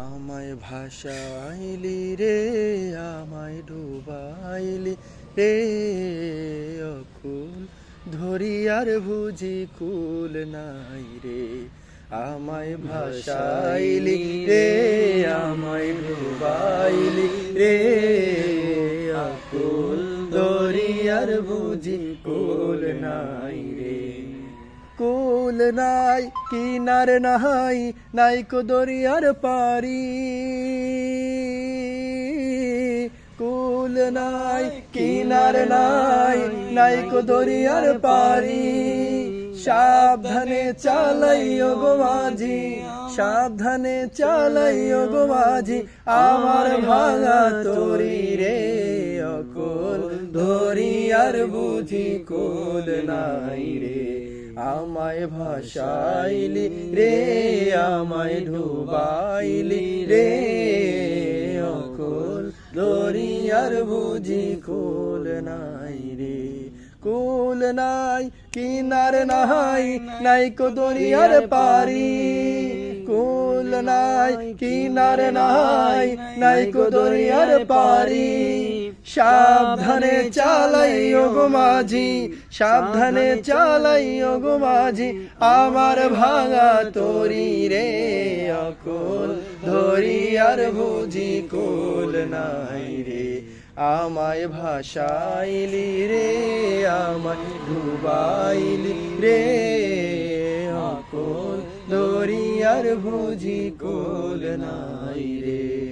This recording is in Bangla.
আমায় ভাসাইলি রে, আমায় ডুবাইলি রে, অকুল ধরি আর বুঝি কুল নাই রে। আমায় ভাসাইলি রে, আমায় ডুবাইলি রে, অকুল ধরি আর বুঝি কুল নাই রে। কুল নাই কিনার নাই, নাই কো দরিয়ার পারি। কুল নাই কিনার নাই, নাই কো দরিয়ার পারি। সাবধানে চালাইও গো মাঝি, সাবধানে চালাইও গো মাঝি, আমার ভাঙা তরি রে, অকুল ধরি আর বুঝি কুল নাই রে। আমায় ভাসাইলি রে, আমায় ডুবাইলি রে, অকুল ধরি আর বুঝি কুল নাই রে। কুল নাই কিনার নাই, নাই কো দরিয়ার পারি। কুল নাই কিনার নাই, নাই কো দরিয়ার পারি। সাবধানে চালাইও গো মাঝি, সাবধানে চালাইও গো মাঝি, আমার ভাঙা তরি রে, অকুল ধরি আর বুঝি কুল নাই রে। আমায় ভাসাইলি রে, আমায় ডুবাইলি রে, অকুল ধরি আর বুঝি কুল নাই রে।